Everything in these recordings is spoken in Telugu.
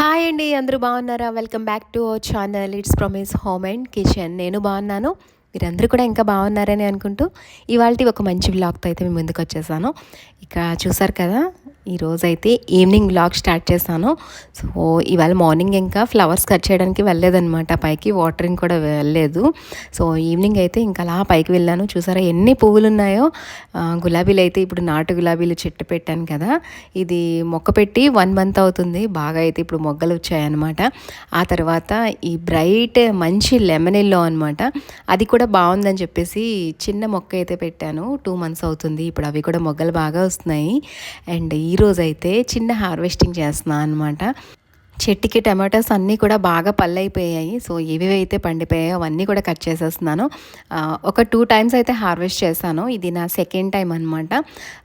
హాయ్ అండి, అందరూ బాగున్నారా? Welcome back to our channel. It's Promise Home and Kitchen. నేను బాగున్నాను, మీరందరూ కూడా ఇంకా బాగున్నారని అనుకుంటూ ఇవాళ ఒక మంచి వ్లాగ్తో అయితే మీ ముందుకు వచ్చేసాను. ఇక చూసారు కదా, ఈరోజైతే ఈవినింగ్ వ్లాగ్ స్టార్ట్ చేశాను. సో ఇవాళ మార్నింగ్ ఇంకా ఫ్లవర్స్ కట్ చేయడానికి వెళ్ళలేదనమాట, పైకి వాటరింగ్ కూడా వెళ్ళలేదు. సో ఈవినింగ్ అయితే ఇంకా అలా పైకి వెళ్ళాను. చూసారా ఎన్ని పువ్వులు ఉన్నాయో. గులాబీలు అయితే ఇప్పుడు నాటు గులాబీలు చెట్టు పెట్టాను కదా, ఇది మొక్క పెట్టి 1 మంత్ అవుతుంది. బాగా అయితే ఇప్పుడు మొగ్గలు వచ్చాయన్నమాట. ఆ తర్వాత ఈ బ్రైట్ మంచి లెమన్ ఎల్లో అనమాట, అది కూడా బాగుందని చెప్పేసి చిన్న మొక్క అయితే పెట్టాను. 2 మంత్స్ అవుతుంది, ఇప్పుడు అవి కూడా మొగ్గలు బాగా వస్తున్నాయి. అండ్ ఈరోజు అయితే చిన్న హార్వెస్టింగ్ చేస్తున్నాను అనమాట. చెట్టుకి టమాటాస్ అన్నీ కూడా బాగా పళ్ళైపోయాయి. సో ఏవేవైతే పండిపోయాయో అవన్నీ కూడా కట్ చేసేస్తున్నాను. ఒక 2 టైమ్స్ అయితే హార్వెస్ట్ చేశాను, ఇది నా సెకండ్ టైం అనమాట.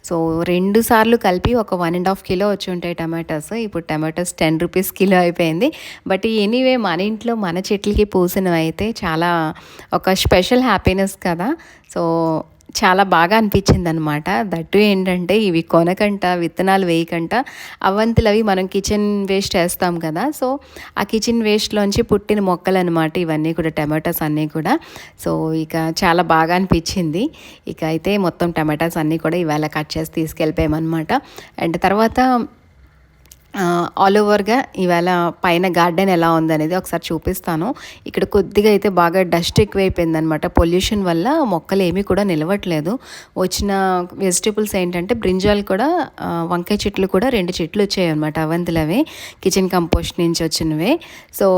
సో 2 సార్లు కలిపి ఒక 1.5 కిలో వచ్చి ఉంటాయి టమాటాస్. ఇప్పుడు టమాటాస్ 10 రూపీస్ కిలో అయిపోయింది. బట్ ఎనీవే మన ఇంట్లో మన చెట్లకి పూసినవి అయితే చాలా ఒక స్పెషల్ హ్యాపీనెస్ కదా. సో చాలా బాగా అనిపించింది అనమాట. దట్టు ఏంటంటే ఇవి కొనకంట, విత్తనాలు వేయకంట, అవంతులు అవి మనం కిచెన్ వేస్ట్ వేస్తాం కదా. సో ఆ కిచెన్ వేస్ట్లోంచి పుట్టిన మొక్కలు అనమాట ఇవన్నీ కూడా, టమాటాస్ అన్నీ కూడా. సో ఇక చాలా బాగా అనిపించింది. ఇక అయితే మొత్తం టమాటాస్ అన్నీ కూడా ఇవాళ కట్ చేసి తీసుకెళ్ళిపోయామన్నమాట. అండ్ తర్వాత ఆల్ ఓవర్గా ఇవాళ పైన గార్డెన్ ఎలా ఉందనేది ఒకసారి చూపిస్తాను. ఇక్కడ కొద్దిగా అయితే బాగా డస్ట్ ఎక్కువైపోయిందనమాట, పొల్యూషన్ వల్ల మొక్కలు ఏమీ కూడా నిలవట్లేదు. వచ్చిన వెజిటేబుల్స్ ఏంటంటే బ్రింజాల్ కూడా, వంకాయ చెట్లు కూడా 2 చెట్లు వచ్చాయి అనమాట, అవంతులవే కిచెన్ కంపోస్ట్ నుంచి వచ్చినవే. సో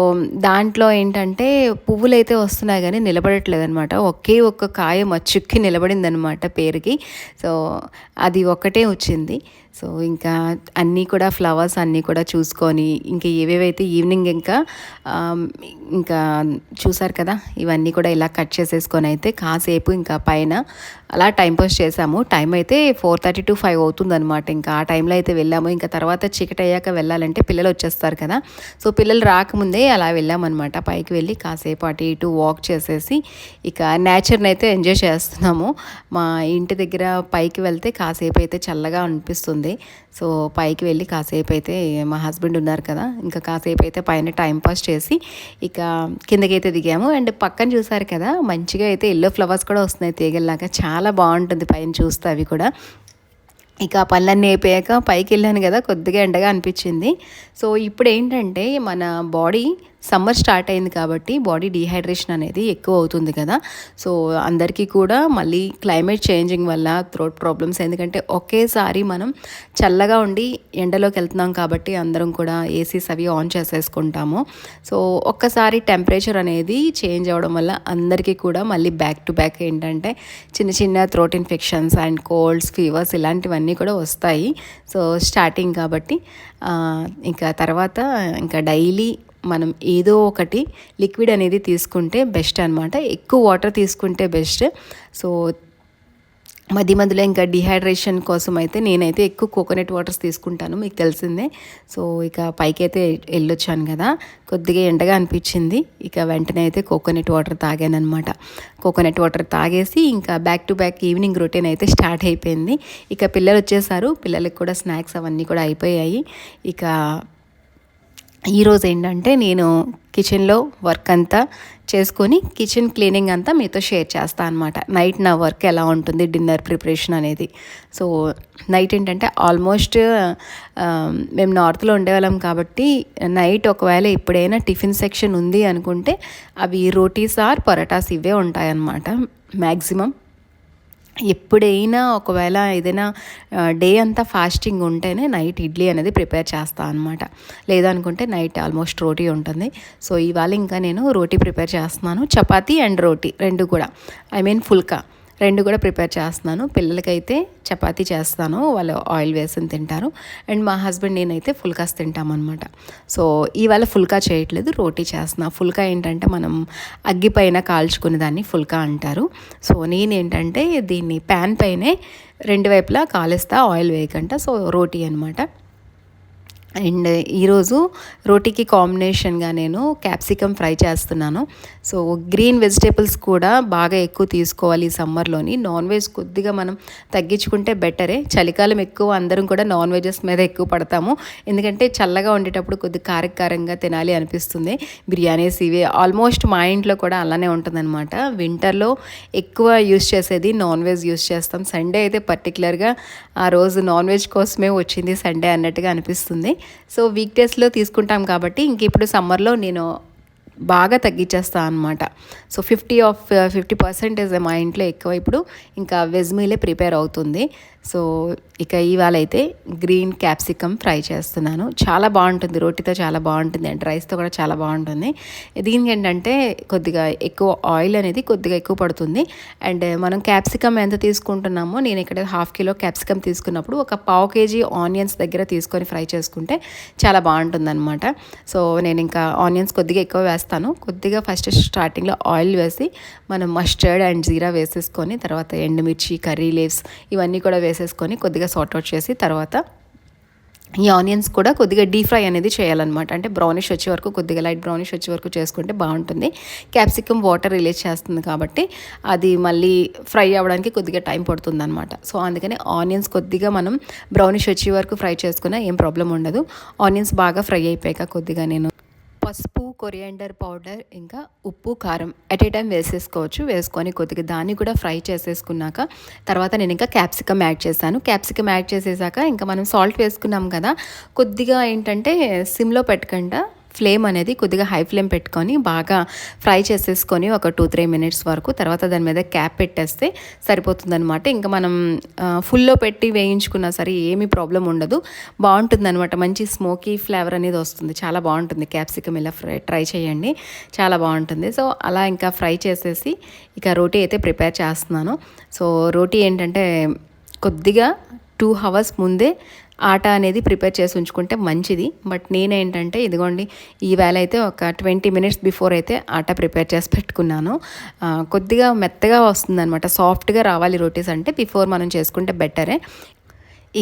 దాంట్లో ఏంటంటే పువ్వులు అయితే వస్తున్నాయి కానీ నిలబడట్లేదు అనమాట. ఒకే ఒక్క కాయ మచ్చుక్కి నిలబడిందనమాట పేరుకి. సో అది ఒక్కటే వచ్చింది. సో ఇంకా అన్నీ కూడా ఫ్లవర్స్ అన్నీ కూడా చూసుకొని ఇంకా ఏవేవైతే ఈవినింగ్ ఇంకా చూసారు కదా, ఇవన్నీ కూడా ఇలా కట్ చేసేసుకొని అయితే కాసేపు ఇంకా పైన అలా టైం పాస్ చేసాము. టైం అయితే 4:30 to 5 అవుతుందన్నమాట. ఇంకా ఆ టైంలో అయితే వెళ్ళాము. ఇంకా తర్వాత చీకటి అయ్యాక వెళ్ళాలంటే పిల్లలు వచ్చేస్తారు కదా. సో పిల్లలు రాకముందే అలా వెళ్ళామన్నమాట. పైకి వెళ్ళి కాసేపు అటు ఇటు వాక్ చేసేసి ఇక నేచర్ని అయితే ఎంజాయ్ చేస్తున్నాము. మా ఇంటి దగ్గర పైకి వెళ్తే కాసేపు అయితే చల్లగా అనిపిస్తుంది. సో పైకి వెళ్ళి కాసేపు అయితే మా హస్బెండ్ ఉన్నారు కదా, ఇంకా కాసేపు అయితే పైన టైం పాస్ చేసి ఇక కిందకైతే దిగాము. అండ్ పక్కన చూసారు కదా, మంచిగా అయితే ఎల్లో ఫ్లవర్స్ కూడా వస్తున్నాయి తీగల్లాగా, చాలా బాగుంటుంది పైన చూస్తే అవి కూడా. ఇక పనులన్నీ అయిపోయాక పైకి వెళ్ళాను కదా, కొద్దిగా ఎండగా అనిపించింది. సో ఇప్పుడు ఏంటంటే మన బాడీ సమ్మర్ స్టార్ట్ అయింది కాబట్టి బాడీ డీహైడ్రేషన్ అనేది ఎక్కువ అవుతుంది కదా. సో అందరికీ కూడా మళ్ళీ క్లైమేట్ చేంజింగ్ వల్ల థ్రోట్ ప్రాబ్లమ్స్, ఎందుకంటే ఒకేసారి మనం చల్లగా ఉండి ఎండలోకి వెళ్తున్నాం కాబట్టి అందరం కూడా ఏసీస్ అవి ఆన్ చేసేసుకుంటాము. సో ఒక్కసారి టెంపరేచర్ అనేది చేంజ్ అవ్వడం వల్ల అందరికీ కూడా మళ్ళీ బ్యాక్ టు బ్యాక్ ఏంటంటే చిన్న చిన్న throat infections and Colts, fevers ఇలాంటివన్నీ కూడా వస్తాయి. సో స్టార్టింగ్ కాబట్టి ఇంకా తర్వాత ఇంకా డైలీ మనం ఏదో ఒకటి లిక్విడ్ అనేది తీసుకుంటే బెస్ట్ అనమాట. ఎక్కువ వాటర్ తీసుకుంటే బెస్ట్. సో మధ్య మధ్యలో ఇంకా డిహైడ్రేషన్ కోసం అయితే నేనైతే ఎక్కువ కోకోనట్ వాటర్స్ తీసుకుంటాను, మీకు తెలిసిందే. సో ఇక పైకి అయితే వెళ్ళొచ్చాను కదా, కొద్దిగా ఎండగా అనిపించింది. ఇక వెంటనే అయితే కోకోనట్ వాటర్ తాగాను అనమాట. కోకోనట్ వాటర్ తాగేసి ఇంకా back to back evening routine అయితే స్టార్ట్ అయిపోయింది. ఇక పిల్లలు వచ్చేసారు, పిల్లలకి కూడా స్నాక్స్ అవన్నీ కూడా అయిపోయాయి. ఇక ఈరోజు ఏంటంటే నేను కిచెన్లో వర్క్ అంతా చేసుకొని కిచెన్ క్లీనింగ్ అంతా మీతో షేర్ చేస్తాను అనమాట. నైట్ నా వర్క్ ఎలా ఉంటుంది, డిన్నర్ ప్రిపరేషన్ అనేది. సో నైట్ ఏంటంటే ఆల్మోస్ట్ మేము నార్త్లో ఉండేవాళ్ళం కాబట్టి నైట్ ఒకవేళ ఎప్పుడైనా టిఫిన్ సెక్షన్ ఉంది అనుకుంటే అవి రోటీస్ ఆర్ పరోటాస్ ఇవే ఉంటాయన్నమాట మ్యాక్సిమం. ఎప్పుడైనా ఒకవేళ ఏదైనా డే అంతా ఫాస్టింగ్ ఉంటేనే నైట్ ఇడ్లీ అనేది ప్రిపేర్ చేస్తాను అనమాట. లేదనుకుంటే నైట్ ఆల్మోస్ట్ రోటీ ఉంటుంది. సో ఇవాళ ఇంకా నేను రోటీ ప్రిపేర్ చేస్తున్నాను, చపాతీ అండ్ రోటీ రెండు కూడా, ఫుల్కా రెండు కూడా ప్రిపేర్ చేస్తున్నాను. పిల్లలకైతే చపాతీ చేస్తాను, వాళ్ళు ఆయిల్ వేసి తింటారు. అండ్ మా హస్బెండ్ నేనైతే ఫుల్కాస్ తింటామన్నమాట. సో ఇవాళ ఫుల్కా చేయట్లేదు, రోటీ చేస్తున్నా. ఫుల్కా ఏంటంటే మనం అగ్గిపైన కాల్చుకునే దాన్ని ఫుల్కా అంటారు. సో నేనేంటంటే దీన్ని ప్యాన్ పైనే 2 వైపులా కాలుస్తా, ఆయిల్ వేయకుండా. సో రోటీ అనమాట. అండ్ ఈరోజు రోటీకి కాంబినేషన్గా నేను క్యాప్సికమ్ ఫ్రై చేస్తున్నాను. సో గ్రీన్ వెజిటేబుల్స్ కూడా బాగా ఎక్కువ తీసుకోవాలి ఈ సమ్మర్లోని. నాన్ వెజ్ కొద్దిగా మనం తగ్గించుకుంటే బెటరే. చలికాలం ఎక్కువ అందరం కూడా నాన్ వెజెస్ మీద ఎక్కువ పడతాము, ఎందుకంటే చల్లగా ఉండేటప్పుడు కొద్దిగా కారంగా తినాలి అనిపిస్తుంది. బిర్యానీస్ ఇవి ఆల్మోస్ట్ మా ఇంట్లో కూడా అలానే ఉంటుందన్నమాట. వింటర్లో ఎక్కువ యూస్ చేసేది నాన్ వెజ్ యూస్ చేస్తాం. సండే అయితే పర్టికులర్గా ఆ రోజు నాన్ వెజ్ కోసమే వచ్చింది సండే అన్నట్టుగా అనిపిస్తుంది. సో వీక్ డేస్లో తీసుకుంటాం కాబట్టి ఇంక ఇప్పుడు సమ్మర్లో నేను బాగా తగ్గించేస్తాను అనమాట. సో 50% మా ఇంట్లో ఎక్కువ ఇప్పుడు ఇంకా వెజ్ మీలే ప్రిపేర్ అవుతుంది. సో ఇక ఇవాళ అయితే గ్రీన్ క్యాప్సికమ్ ఫ్రై చేస్తున్నాను. చాలా బాగుంటుంది, రోటీతో చాలా బాగుంటుంది అండ్ రైస్తో కూడా చాలా బాగుంటుంది. దీనికి ఏంటంటే కొద్దిగా ఎక్కువ ఆయిల్ అనేది కొద్దిగా ఎక్కువ పడుతుంది. అండ్ మనం క్యాప్సికమ్ ఎంత తీసుకుంటున్నామో, నేను ఇక్కడ 1/2 కిలో క్యాప్సికమ్ తీసుకున్నప్పుడు ఒక 1/2 కేజీ ఆనియన్స్ దగ్గర తీసుకొని ఫ్రై చేసుకుంటే చాలా బాగుంటుంది అనమాట. సో నేను ఇంకా ఆనియన్స్ కొద్దిగా ఎక్కువ వేస్తాను. కొద్దిగా ఫస్ట్ స్టార్టింగ్లో ఆయిల్ వేసి మనం మస్టర్డ్ అండ్ జీరా వేసేసుకొని తర్వాత ఎండుమిర్చి, కర్రీ లీవ్స్ ఇవన్నీ కూడా వేసేసుకొని కొద్దిగా సార్ట్ అవుట్ చేసి తర్వాత ఈ ఆనియన్స్ కూడా కొద్దిగా డీప్ ఫ్రై అనేది చేయాలన్నమాట. అంటే బ్రౌనిష్ వచ్చే వరకు, కొద్దిగా లైట్ బ్రౌనిష్ వచ్చే వరకు చేసుకుంటే బాగుంటుంది. క్యాప్సికమ్ వాటర్ రిలీజ్ చేస్తుంది కాబట్టి అది మళ్ళీ ఫ్రై అవ్వడానికి కొద్దిగా టైం పడుతుంది అనమాట. సో అందుకని ఆనియన్స్ కొద్దిగా మనం బ్రౌనిష్ వచ్చే వరకు ఫ్రై చేసుకున్నా ఏం ప్రాబ్లం ఉండదు. ఆనియన్స్ బాగా ఫ్రై అయిపోయాక కొద్దిగా నేను పసుపు, కొరియాండర్ పౌడర్, ఇంకా ఉప్పు, కారం ఎట్ ఏ టైం వేసేసుకోవచ్చు. వేసుకొని కొద్దిగా దాన్ని కూడా ఫ్రై చేసేసుకున్నాక తర్వాత నేను ఇంకా క్యాప్సికమ్ యాడ్ చేశాను. క్యాప్సికమ్ యాడ్ చేసేసాక ఇంకా మనం సాల్ట్ వేసుకున్నాం కదా, కొద్దిగా ఏంటంటే సిమ్లో పెట్టకుండా ఫ్లేమ్ అనేది కొద్దిగా హై ఫ్లేమ్ పెట్టుకొని బాగా ఫ్రై చేసేసుకొని ఒక 2-3 మినిట్స్ వరకు తర్వాత దాని మీద క్యాప్ పెట్టేస్తే సరిపోతుందనమాట. ఇంకా మనం ఫుల్లో పెట్టి వేయించుకున్నా సరే ఏమీ ప్రాబ్లం ఉండదు, బాగుంటుందన్నమాట. మంచి స్మోకీ ఫ్లేవర్ అనేది వస్తుంది, చాలా బాగుంటుంది. క్యాప్సికమ్ ఇలా ట్రై చేయండి, చాలా బాగుంటుంది. సో అలా ఇంకా ఫ్రై చేసేసి ఇక రోటీ అయితే ప్రిపేర్ చేస్తున్నాను. సో రోటీ ఏంటంటే కొద్దిగా 2 hours ముందే ఆట అనేది ప్రిపేర్ చేసి ఉంచుకుంటే మంచిది. బట్ నేనేంటంటే ఇదిగోండి ఈవేళ అయితే ఒక 20 మినిట్స్ బిఫోర్ అయితే ఆట ప్రిపేర్ చేసి పెట్టుకున్నాను. కొద్దిగా మెత్తగా వస్తుందన్నమాట, సాఫ్ట్గా రావాలి రోటీస్ అంటే బిఫోర్ మనం చేసుకుంటే బెటరే.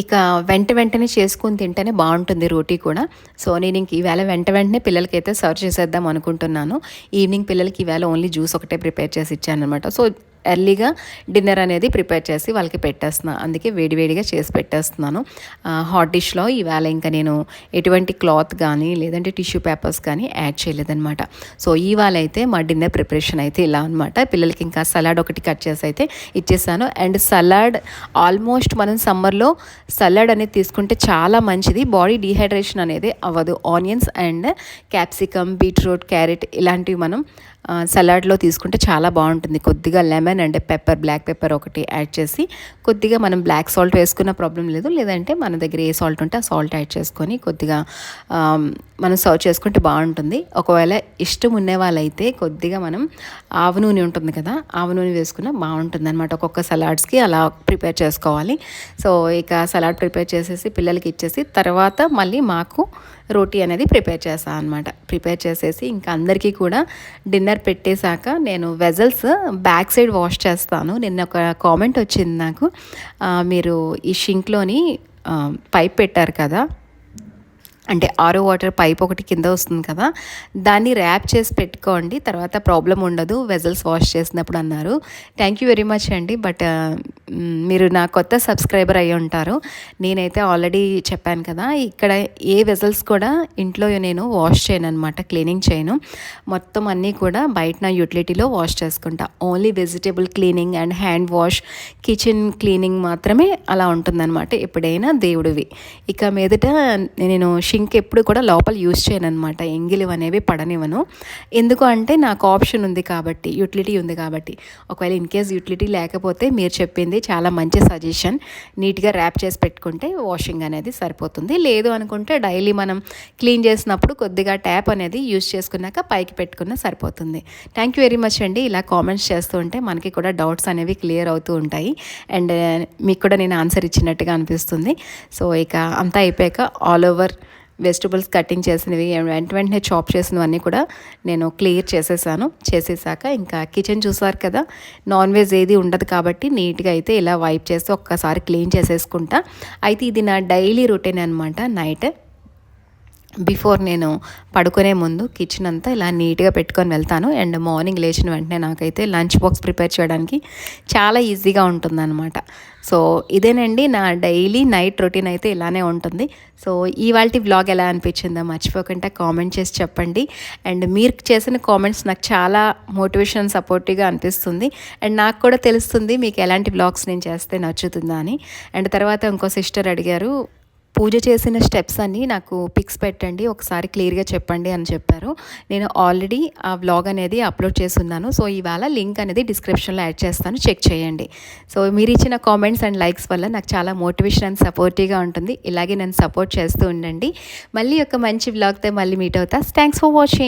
ఇక వెంటనే చేసుకుని తింటేనే బాగుంటుంది రోటీ కూడా. సో నేను ఇంక ఈవేళ వెంటనే పిల్లలకైతే సర్వ్ చేసేద్దాం అనుకుంటున్నాను. ఈవినింగ్ పిల్లలకి ఈవేళ ఓన్లీ జ్యూస్ ఒకటే ప్రిపేర్ చేసి ఇచ్చాను అనమాట. సో ఎర్లీగా డిన్నర్ అనేది ప్రిపేర్ చేసి వాళ్ళకి పెట్టేస్తున్నాను, అందుకే వేడివేడిగా చేసి పెట్టేస్తున్నాను. హాట్ డిష్లో ఈవేళ ఇంకా నేను ఎటువంటి క్లాత్ కానీ లేదంటే టిష్యూ పేపర్స్ కానీ యాడ్ చేయలేదన్నమాట. సో ఇవాళ అయితే మా డిన్నర్ ప్రిపరేషన్ అయితే ఇలా అనమాట. పిల్లలకి ఇంకా సలాడ్ ఒకటి కట్ చేసి అయితే ఇచ్చేసాను. అండ్ సలాడ్ ఆల్మోస్ట్ మనం సమ్మర్లో సలాడ్ అనేది తీసుకుంటే చాలా మంచిది, బాడీ డీహైడ్రేషన్ అనేది అవ్వదు. Onions and capsicum, beetroot, carrot ఇలాంటివి మనం సలాడ్లో తీసుకుంటే చాలా బాగుంటుంది. కొద్దిగా lemon and pepper, black pepper ఒకటి యాడ్ చేసి కొద్దిగా మనం బ్లాక్ సాల్ట్ వేసుకున్న ప్రాబ్లం లేదు, లేదంటే మన దగ్గర ఏ సాల్ట్ ఉంటే ఆ సాల్ట్ యాడ్ చేసుకొని కొద్దిగా మనం సర్వ్ చేసుకుంటే బాగుంటుంది. ఒకవేళ ఇష్టం ఉండే వాళ్ళైతే కొద్దిగా మనం ఆవ నూనె ఉంటుంది కదా, ఆవ నూనె వేసుకున్న బాగుంటుంది అనమాట. ఒక్కొక్క సలాడ్స్కి అలా ప్రిపేర్ చేసుకోవాలి. సో ఇక సలాడ్ ప్రిపేర్ చేసేసి పిల్లలకి ఇచ్చేసి తర్వాత మళ్ళీ మాకు రోటీ అనేది ప్రిపేర్ చేస్తాను అనమాట. ప్రిపేర్ చేసేసి ఇంకా అందరికీ కూడా డిన్నర్ పెట్టేశాక నేను వెజల్స్ బ్యాక్ సైడ్ వాష్ చేస్తాను. నిన్న ఒక కామెంట్ వచ్చింది నాకు, మీరు ఈ షింక్లోని పైప్ పెట్టారు కదా, అంటే ఆరో వాటర్ పైప్ ఒకటి కింద వస్తుంది కదా, దాన్ని ర్యాప్ చేసి పెట్టుకోండి, తర్వాత ప్రాబ్లం ఉండదు వెజల్స్ వాష్ చేసినప్పుడు అన్నారు. థ్యాంక్ యూ వెరీ మచ్ అండి. బట్ మీరు నా కొత్త సబ్స్క్రైబర్ అయ్యి ఉంటారు. నేనైతే ఆల్రెడీ చెప్పాను కదా, ఇక్కడ ఏ వెజల్స్ కూడా ఇంట్లో నేను వాష్ చేయను అనమాట, క్లీనింగ్ చేయను. మొత్తం అన్నీ కూడా బయట నా యూటిలిటీలో వాష్ చేసుకుంటా. Only vegetable cleaning and hand wash, kitchen cleaning మాత్రమే అలా ఉంటుందన్నమాట. ఎప్పుడైనా దేవుడివి. ఇక మీదట నేను షింక్ ఎప్పుడు కూడా లోపల యూజ్ చేయను అనమాట, ఎంగిలి అనేవి పడనివ్వను. ఎందుకు అంటే నాకు ఆప్షన్ ఉంది కాబట్టి, యూటిలిటీ ఉంది కాబట్టి. ఒకవేళ ఇన్ కేస్ యూటిలిటీ లేకపోతే మీరు చెప్పింది చాలా మంచి సజెషన్, నీట్గా ర్యాప్ చేసి పెట్టుకుంటే వాషింగ్ అనేది సరిపోతుంది. లేదు అనుకుంటే డైలీ మనం క్లీన్ చేసినప్పుడు కొద్దిగా ట్యాప్ అనేది యూజ్ చేసుకున్నాక పైకి పెట్టుకున్నా సరిపోతుంది. థ్యాంక్ యూ వెరీ మచ్ అండి. ఇలా కామెంట్స్ చేస్తూ ఉంటే మనకి కూడా డౌట్స్ అనేవి క్లియర్ అవుతూ ఉంటాయి అండ్ మీకు కూడా నేను ఆన్సర్ ఇచ్చినట్టుగా అనిపిస్తుంది. సో ఇక అంతా అయిపోయాక ఆల్ ఓవర్ వెజిటబుల్స్ కటింగ్ చేసినవి వెంటనే చాప్ చేసినవన్నీ కూడా నేను క్లియర్ చేసేసాక ఇంకా కిచెన్ చూసారు కదా, నాన్ వెజ్ ఏది ఉండదు కాబట్టి నీట్గా అయితే ఇలా వైప్ చేసి ఒక్కసారి క్లీన్ చేసేసుకుంటా. అయితే ఇది నా డైలీ రొటీన్ అనమాట. నైట్ బిఫోర్ నేను పడుకునే ముందు కిచెన్ అంతా ఇలా నీట్గా పెట్టుకొని వెళ్తాను. అండ్ మార్నింగ్ లేచిన వెంటనే నాకైతే లంచ్ బాక్స్ ప్రిపేర్ చేయడానికి చాలా ఈజీగా ఉంటుందన్నమాట. సో ఇదేనండి నా డైలీ నైట్ రొటీన్ అయితే ఇలానే ఉంటుంది. సో ఇవాల్టి వ్లాగ్ ఎలా అనిపించిందో మర్చిపోకుండా కామెంట్ చేసి చెప్పండి. అండ్ మీరు చేసిన కామెంట్స్ నాకు చాలా మోటివేషన్ సపోర్టివ్గా అనిపిస్తుంది. అండ్ నాకు కూడా తెలుస్తుంది మీకు ఎలాంటి వ్లాగ్స్ నేను చేస్తే నచ్చుతుందా అని. అండ్ తర్వాత ఇంకో సిస్టర్ అడిగారు, పూజ చేసిన స్టెప్స్ అన్నీ నాకు పిక్స్ పెట్టండి, ఒకసారి క్లియర్గా చెప్పండి అని చెప్పారు. నేను ఆల్రెడీ ఆ వ్లాగ్ అనేది అప్లోడ్ చేస్తున్నాను. సో ఇవాళ లింక్ అనేది డిస్క్రిప్షన్లో యాడ్ చేస్తాను, చెక్ చేయండి. సో మీరు ఇచ్చిన కామెంట్స్ అండ్ లైక్స్ వల్ల నాకు చాలా మోటివేషన్ అండ్ సపోర్టివ్గా ఉంటుంది. ఇలాగే నన్ను సపోర్ట్ చేస్తూ ఉండండి. మళ్ళీ ఒక మంచి వ్లాగ్తో మళ్ళీ మీట్ అవుతా. Thanks for watching.